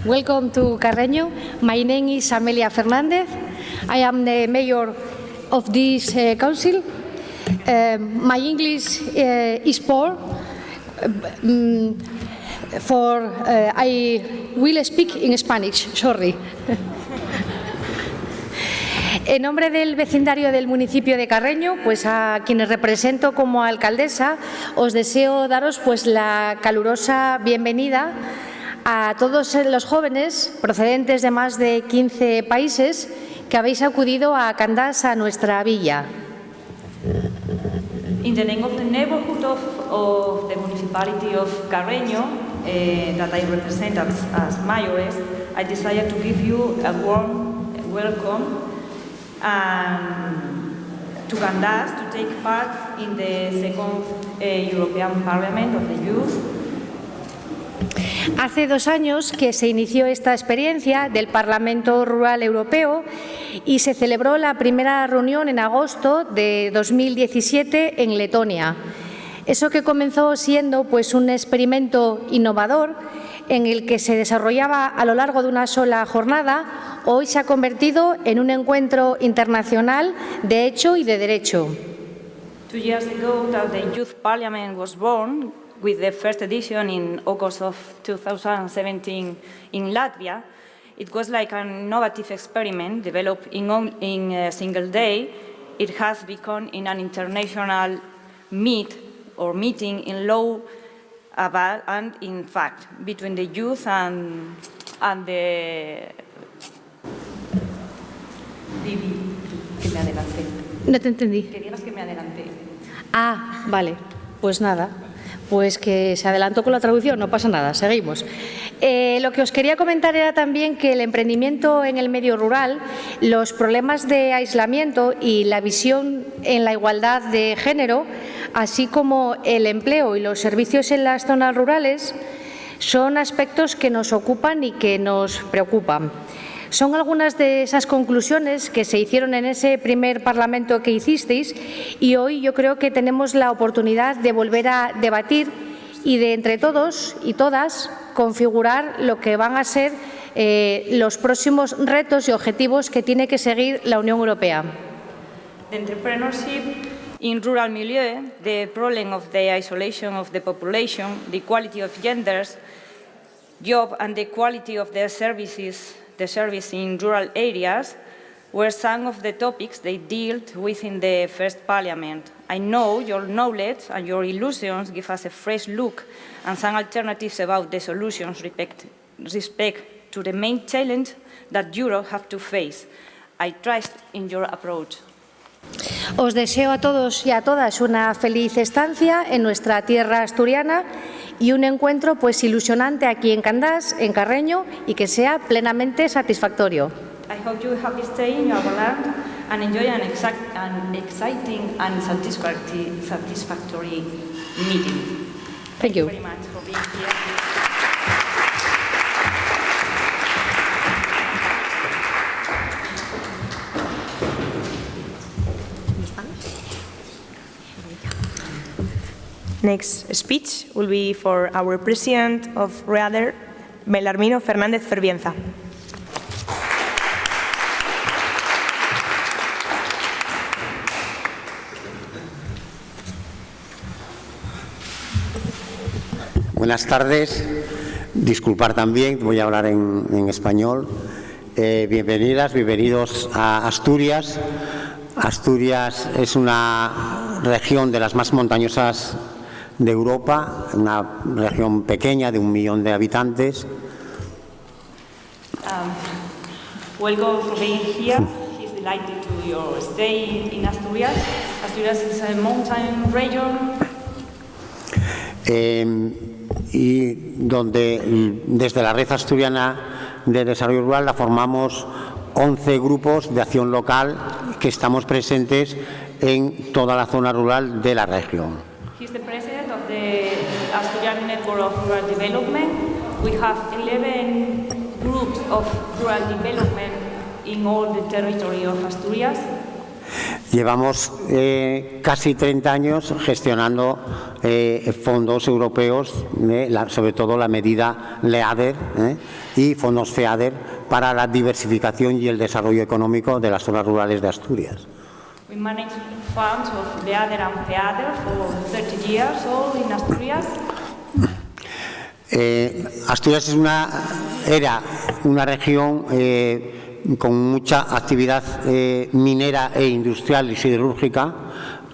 Welcome to Carreño. My name is Amelia Fernández. I am the mayor of this council. My English is poor. I will speak in Spanish, sorry. En nombre del vecindario del municipio de Carreño, pues a quienes represento como alcaldesa, os deseo daros pues la calurosa bienvenida a todos los jóvenes procedentes de más de 15 países que habéis acudido a Candás, a nuestra villa. In the name of the neighborhood of the municipality of Carreño, that I represent as mayoress, I desire to give you a warm welcome to Candás to take part in the second European Parliament of the Youth. Hace 2 años que se inició esta experiencia del Parlamento Rural Europeo y se celebró la primera reunión en agosto de 2017 en Letonia. Eso que comenzó siendo pues un experimento innovador en el que se desarrollaba a lo largo de una sola jornada, hoy se ha convertido en un encuentro internacional de hecho y de derecho. 2 years ago, the Youth Parliament was born, with the first edition in August of 2017 in Latvia. It was like an innovative experiment developed in a single day. It has become in an international meeting in law and in fact between the youth and the... Que me adelanté. No te entendí. Que digas que me adelanté. Ah, vale. Pues nada. Pues que se adelantó con la traducción, no pasa nada, seguimos. Lo que os quería comentar era también que el emprendimiento en el medio rural, los problemas de aislamiento y la visión en la igualdad de género, así como el empleo y los servicios en las zonas rurales, son aspectos que nos ocupan y que nos preocupan. Son algunas de esas conclusiones que se hicieron en ese primer Parlamento que hicisteis y hoy yo creo que tenemos la oportunidad de volver a debatir y de entre todos y todas configurar lo que van a ser los próximos retos y objetivos que tiene que seguir la Unión Europea. The entrepreneurship in rural milieu, the problem of the isolation of the population, the equality of genders, job and the quality of their services, the service in rural areas, were some of the topics they dealt with in the first Parliament. I know your knowledge and your illusions give us a fresh look and some alternatives about the solutions respect to the main challenge that Europe has to face. I trust in your approach. Os deseo a todos y a todas una feliz estancia en nuestra tierra asturiana y un encuentro pues ilusionante aquí en Candás, en Carreño, y que sea plenamente satisfactorio. I hope you happy stay in your land and enjoy an exciting and satisfactory meeting. Thank you. Very much for being here. Next speech will be for our President of READER, Belarmino Fernández Ferbienza. Buenas tardes. Disculpar también, voy a hablar en español. Bienvenidas, bienvenidos a Asturias. Asturias es una región de las más montañosas de Europa, una región pequeña de 1 millón de habitantes. Welcome for being here. He's delighted to your stay in Asturias. Asturias is a mountain region. Y donde desde la Red Asturiana de Desarrollo Rural la formamos 11 grupos de acción local que estamos presentes en toda la zona rural de la región. He's the president of the Asturian Network of Rural Development. We have 11 groups of rural development in all the territory of Asturias. Llevamos casi 30 años gestionando fondos europeos, sobre todo la medida LEADER y fondos FEADER para la diversificación y el desarrollo económico de las zonas rurales de Asturias. We manage funds of LEADER and FEADER for 30 years old in Asturias. Asturias era una región con mucha actividad minera e industrial y siderúrgica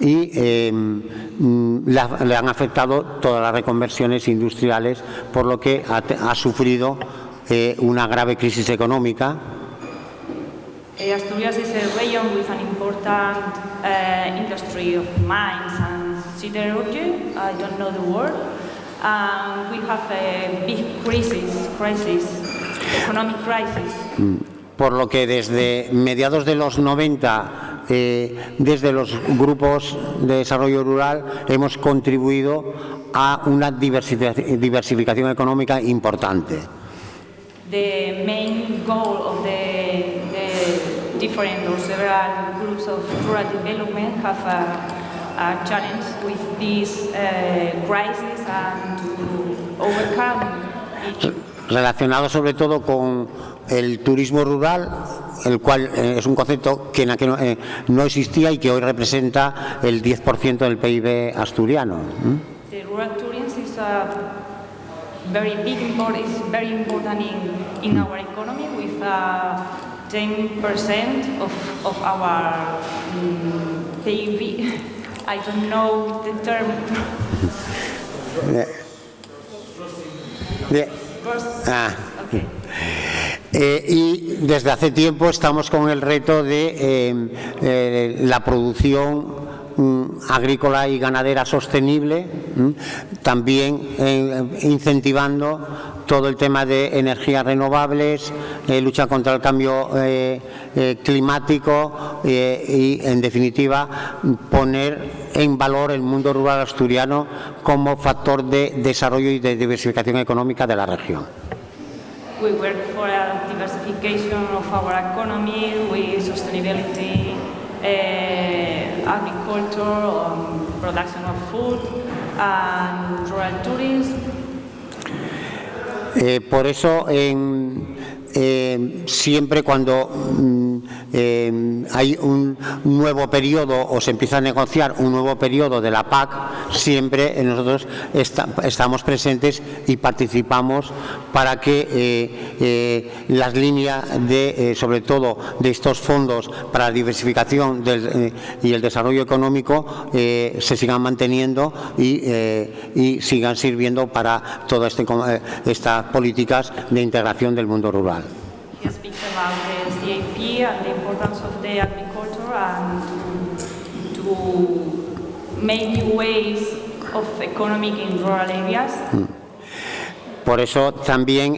y le han afectado todas las reconversiones industriales, por lo que ha sufrido una grave crisis económica. Asturias is a region with an important industry of mines and siderurgy. I don't know the word. We have a big economic crisis. Por lo que desde mediados de los 90, desde los grupos de desarrollo rural, hemos contribuido a una diversificación económica importante. The main goal of the different or several groups of rural development have a challenge with this crisis and to overcome it. Relacionado sobre todo con el turismo rural, el cual es un concepto que no existía y que hoy representa el 10% del PIB asturiano. The rural tourism is a very important in our economy, with 10% of our PIB. I don't know the term. Okay. Y desde hace tiempo estamos con el reto de la producción agrícola y ganadera sostenible, también incentivando todo el tema de energías renovables, lucha contra el cambio climático y, en definitiva, poner en valor el mundo rural asturiano como factor de desarrollo y de diversificación económica de la región. We work for a diversification of our economy with sustainability, agriculture, production of food and rural tourism. Por eso, siempre cuando hay un nuevo periodo o se empieza a negociar un nuevo periodo de la PAC, siempre nosotros estamos presentes y participamos para que las líneas sobre todo de estos fondos para la diversificación y el desarrollo económico se sigan manteniendo y sigan sirviendo para todas estas políticas de integración del mundo rural. He speaks about the CAP and the importance of the agriculture and to make new ways of economic in rural areas. Por eso también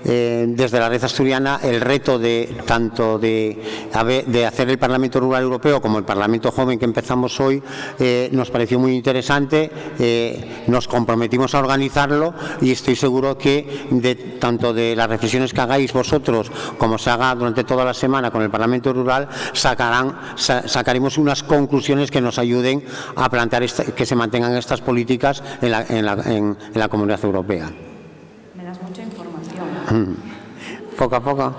desde la red asturiana el reto tanto de hacer el Parlamento Rural Europeo como el Parlamento Joven que empezamos hoy nos pareció muy interesante, nos comprometimos a organizarlo y estoy seguro que tanto de las reflexiones que hagáis vosotros como se haga durante toda la semana con el Parlamento Rural sacaremos unas conclusiones que nos ayuden a plantear que se mantengan estas políticas en la Comunidad Europea. Mucha información. Poco a poco.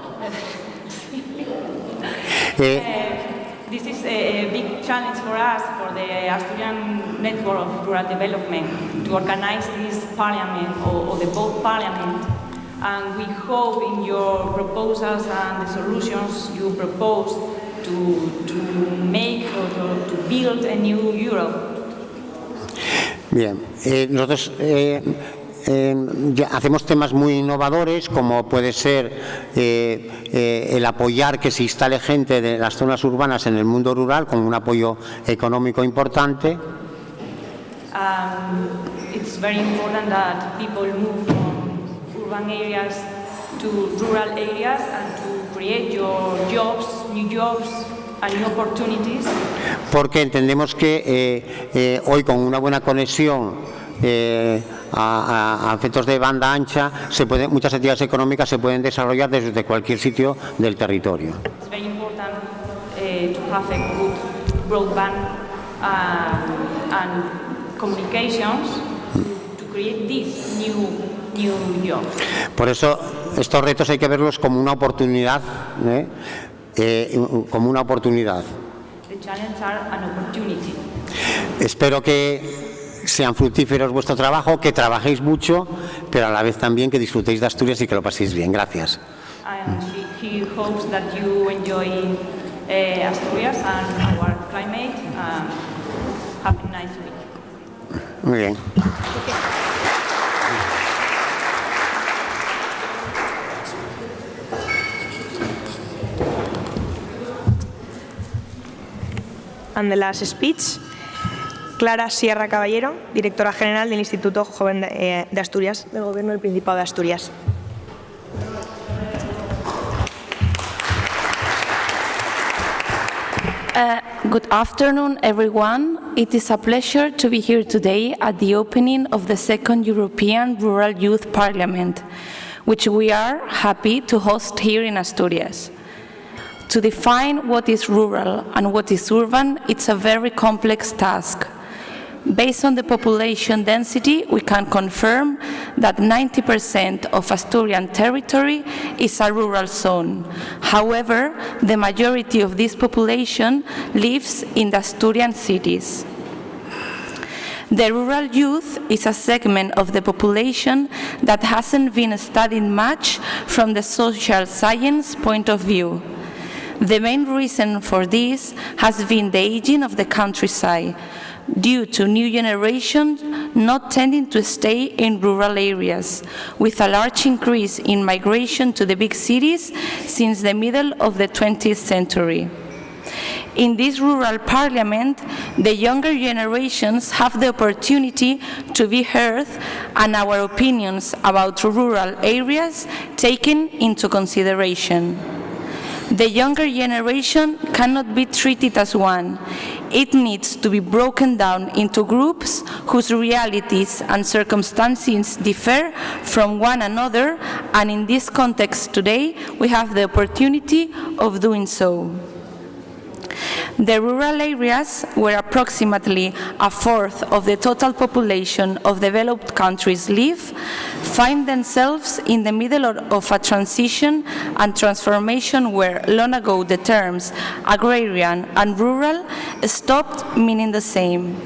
This is a big challenge for us, for the Asturian Network of Rural Development, to organize this parliament or the both parliament. And we hope in your proposals and the solutions you propose to make or to build a new Europe. Bien, nosotros hacemos temas muy innovadores, como puede ser el apoyar que se instale gente de las zonas urbanas en el mundo rural con un apoyo económico importante. It's very important that people move from urban areas to rural areas and to create your jobs, new jobs and new opportunities. Porque entendemos que hoy con una buena conexión a efectos de banda ancha muchas actividades económicas se pueden desarrollar desde cualquier sitio del territorio. It's very important to have a good broadband and communications to create these new jobs. Por eso estos retos hay que verlos como una oportunidad, como una oportunidad. The challenges are an opportunity. Espero que sean fructíferos vuestro trabajo, que trabajéis mucho, pero a la vez también que disfrutéis de Asturias y que lo paséis bien. Gracias. And he hopes that you enjoy Asturias and our climate. Have a nice week. Muy bien. And the last speech, Clara Sierra Caballero, directora general del Instituto Joven de Asturias, del Gobierno del Principado de Asturias. Good afternoon, everyone. It is a pleasure to be here today at the opening of the second European Rural Youth Parliament, which we are happy to host here in Asturias. To define what is rural and what is urban, it's a very complex task. Based on the population density, we can confirm that 90% of Asturian territory is a rural zone. However, the majority of this population lives in the Asturian cities. The rural youth is a segment of the population that hasn't been studied much from the social science point of view. The main reason for this has been the aging of the countryside, due to new generations not tending to stay in rural areas, with a large increase in migration to the big cities since the middle of the 20th century. In this rural parliament, the younger generations have the opportunity to be heard and our opinions about rural areas taken into consideration. The younger generation cannot be treated as one. It needs to be broken down into groups whose realities and circumstances differ from one another, and in this context today, we have the opportunity of doing so. The rural areas, where approximately a fourth of the total population of developed countries live, find themselves in the middle of a transition and transformation where long ago the terms agrarian and rural stopped meaning the same.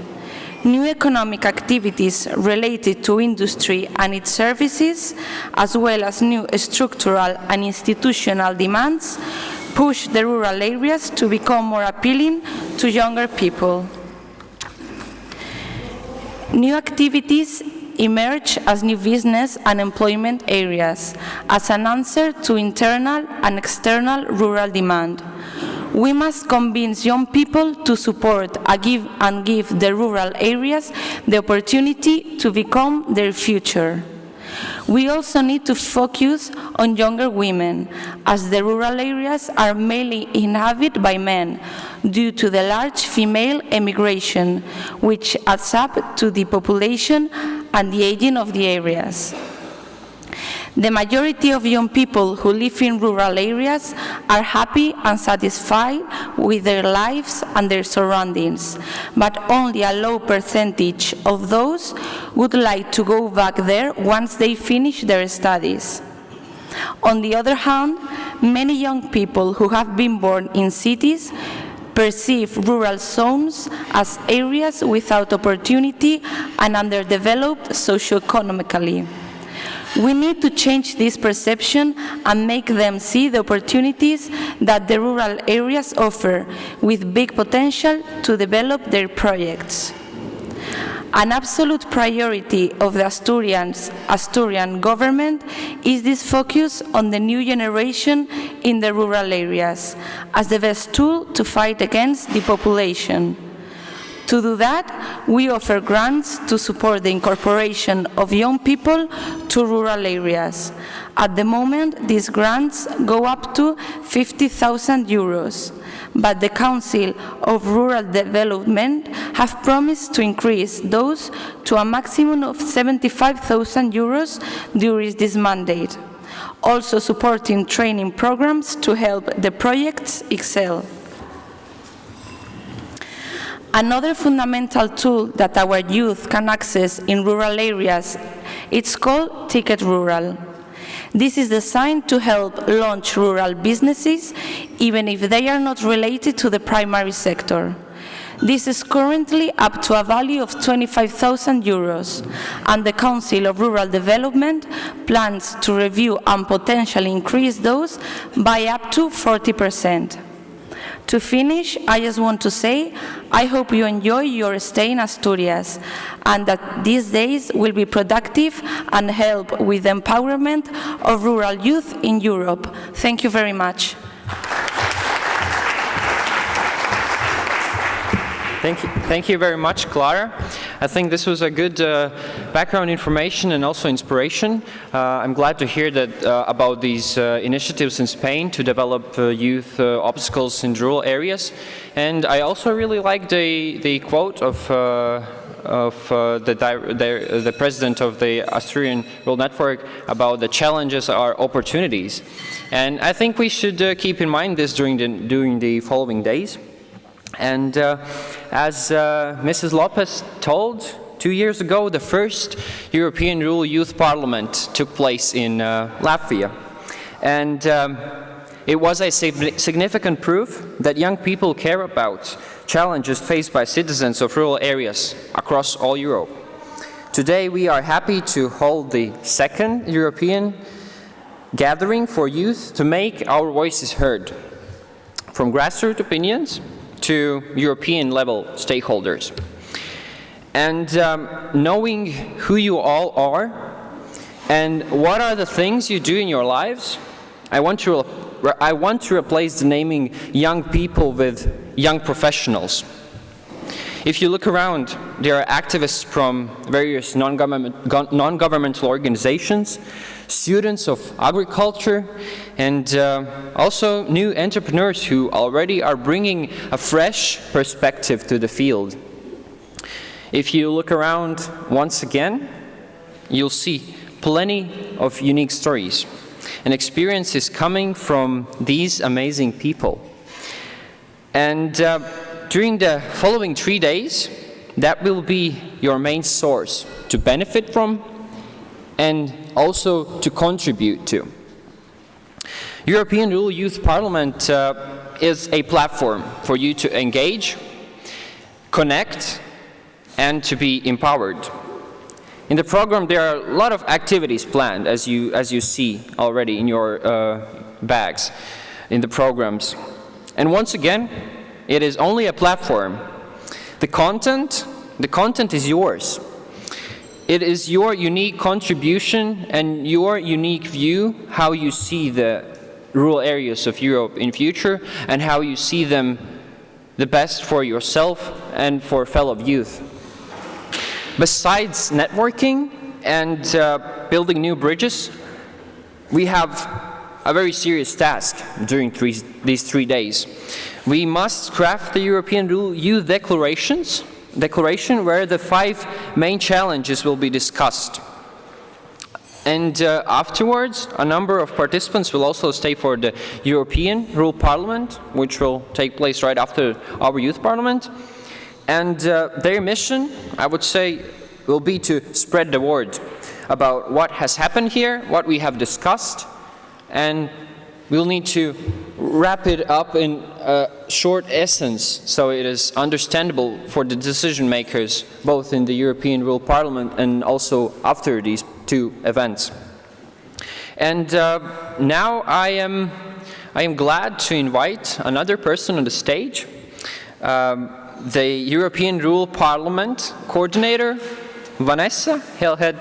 New economic activities related to industry and its services, as well as new structural and institutional demands, push the rural areas to become more appealing to younger people. New activities emerge as new business and employment areas as an answer to internal and external rural demand. We must convince young people to support and give the rural areas the opportunity to become their future. We also need to focus on younger women, as the rural areas are mainly inhabited by men due to the large female emigration, which adds up to the population and the aging of the areas. The majority of young people who live in rural areas are happy and satisfied with their lives and their surroundings, but only a low percentage of those would like to go back there once they finish their studies. On the other hand, many young people who have been born in cities perceive rural zones as areas without opportunity and underdeveloped socioeconomically. We need to change this perception and make them see the opportunities that the rural areas offer, with big potential to develop their projects. An absolute priority of the Asturian government is this focus on the new generation in the rural areas as the best tool to fight against depopulation. To do that, we offer grants to support the incorporation of young people to rural areas. At the moment, these grants go up to 50,000 euros, but the Council of Rural Development have promised to increase those to a maximum of 75,000 euros during this mandate, also supporting training programs to help the projects excel. Another fundamental tool that our youth can access in rural areas, it's called Ticket Rural. This is designed to help launch rural businesses, even if they are not related to the primary sector. This is currently up to a value of 25,000 euros, and the Council of Rural Development plans to review and potentially increase those by up to 40%. To finish, I just want to say, I hope you enjoy your stay in Asturias and that these days will be productive and help with the empowerment of rural youth in Europe. Thank you very much. Thank you very much, Clara. I think this was a good background information and also inspiration. I'm glad to hear that about these initiatives in Spain to develop youth obstacles in rural areas. And I also really like the quote of the president of the Asturian Rural Network about the challenges are opportunities. And I think we should keep in mind this during the following days. And as Mrs. Lopez told, 2 years ago, the first European Rural Youth Parliament took place in Latvia. And it was a significant proof that young people care about challenges faced by citizens of rural areas across all Europe. Today, we are happy to hold the second European gathering for youth to make our voices heard, from grassroots opinions to European-level stakeholders. And knowing who you all are and what are the things you do in your lives, I want to replace the naming young people with young professionals. If you look around, there are activists from various non-governmental organizations, students of agriculture, and also new entrepreneurs who already are bringing a fresh perspective to the field. If you look around once again, you'll see plenty of unique stories and experiences coming from these amazing people. And during the following 3 days, that will be your main source to benefit from and also to contribute to. European Rural Youth Parliament is a platform for you to engage, connect, and to be empowered. In the program, there are a lot of activities planned, as you see already in your bags, in the programs. And once again, it is only a platform. The content is yours. It is your unique contribution and your unique view how you see the rural areas of Europe in future and how you see them the best for yourself and for fellow youth. Besides networking and building new bridges, we have a very serious task during these 3 days. We must craft the European Rural Youth Declaration where the 5 main challenges will be discussed. And afterwards, a number of participants will also stay for the European Rural Parliament, which will take place right after our Youth Parliament. And their mission, I would say, will be to spread the word about what has happened here, what we have discussed, and we'll need to wrap it up in a short essence so it is understandable for the decision makers, both in the European Rural Parliament and also after these 2 events. And now I am glad to invite another person on the stage, the European Rural Parliament coordinator, Vanessa Hillhead.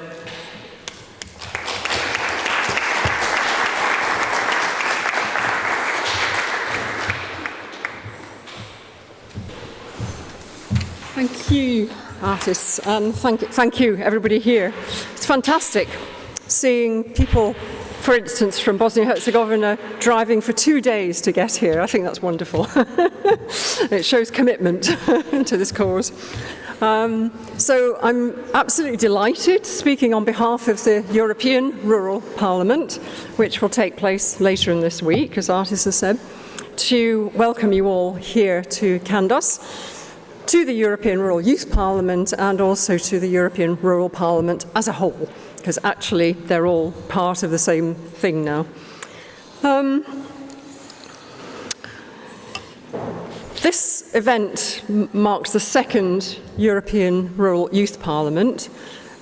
Thank you, artists, and thank you, everybody here. It's fantastic seeing people, for instance, from Bosnia-Herzegovina driving for 2 days to get here. I think that's wonderful. It shows commitment to this cause. So I'm absolutely delighted, speaking on behalf of the European Rural Parliament, which will take place later in this week, as artists have said, to welcome you all here to Candás, to the European Rural Youth Parliament and also to the European Rural Parliament as a whole, because actually they're all part of the same thing now. This event marks the second European Rural Youth Parliament.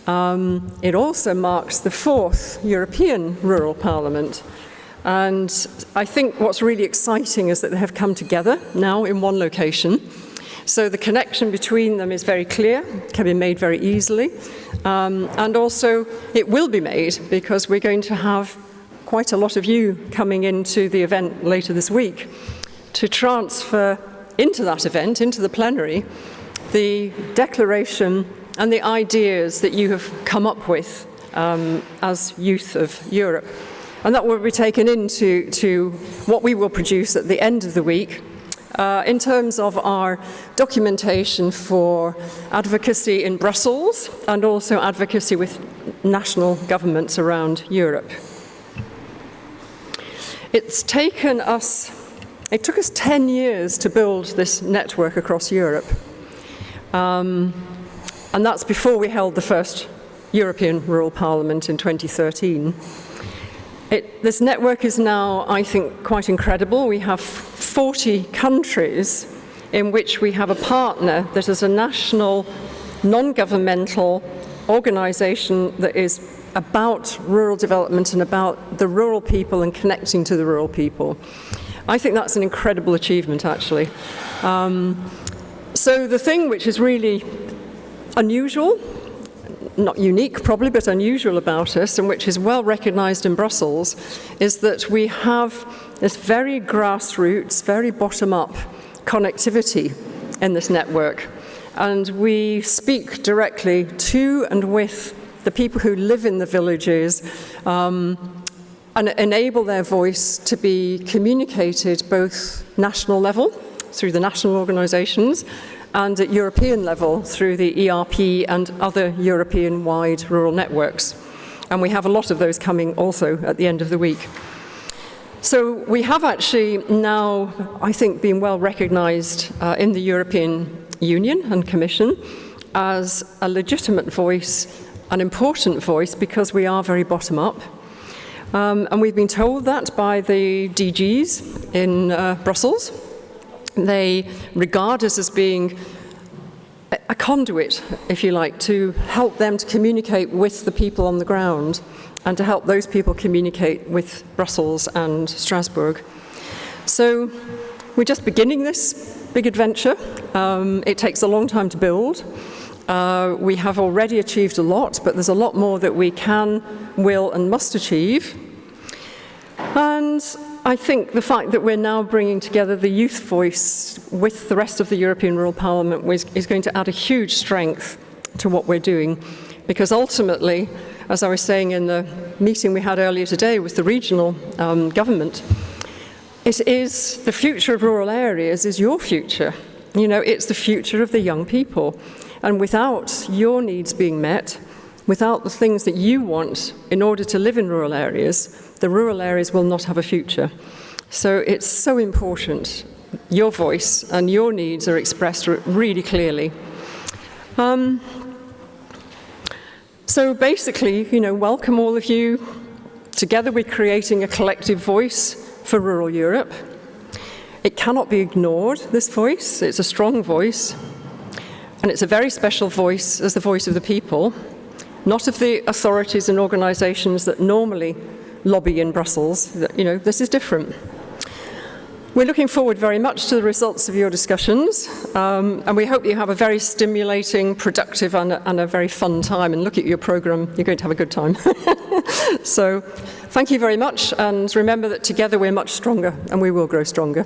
It also marks the fourth European Rural Parliament. And I think what's really exciting is that they have come together now in one location. So the connection between them is very clear, can be made very easily. And also it will be made because we're going to have quite a lot of you coming into the event later this week to transfer into that event, into the plenary, the declaration and the ideas that you have come up with as Youth of Europe. And that will be taken into what we will produce at the end of the week in terms of our documentation for advocacy in Brussels and also advocacy with national governments around Europe. It took us 10 years to build this network across Europe. And that's before we held the first European Rural Parliament in 2013. This network is now, I think, quite incredible. We have 40 countries in which we have a partner that is a national, non-governmental organisation that is about rural development and about the rural people and connecting to the rural people. I think that's an incredible achievement, actually. So the thing which is really unusual, not unique probably, but unusual about us, and which is well recognised in Brussels, is that we have this very grassroots, very bottom-up connectivity in this network. And we speak directly to and with the people who live in the villages and enable their voice to be communicated both national level, through the national organisations, and at European level through the ERP and other European-wide rural networks. And we have a lot of those coming also at the end of the week. So we have actually now, I think, been well recognised in the European Union and Commission as a legitimate voice, an important voice, because we are very bottom-up. And we've been told that by the DGs in Brussels. They regard us as being a conduit, if you like, to help them to communicate with the people on the ground and to help those people communicate with Brussels and Strasbourg. So we're just beginning this big adventure. It takes a long time to build. We have already achieved a lot, but there's a lot more that we can, will, and must achieve. And I think the fact that we're now bringing together the youth voice with the rest of the European Rural Parliament is going to add a huge strength to what we're doing, because ultimately, as I was saying in the meeting we had earlier today with the regional government, it is the future of rural areas is your future. You know, it's the future of the young people. And without your needs being met, without the things that you want in order to live in rural areas, the rural areas will not have a future. So it's so important. Your voice and your needs are expressed really clearly. So basically, you know, welcome all of you. Together we're creating a collective voice for rural Europe. It cannot be ignored, this voice. It's a strong voice. And it's a very special voice as the voice of the people, not of the authorities and organisations that normally lobby in Brussels. You know, this is different. We're looking forward very much to the results of your discussions, and we hope you have a very stimulating, productive, and a very fun time. And look at your programme, you're going to have a good time. So, thank you very much, and remember that together we're much stronger, and we will grow stronger.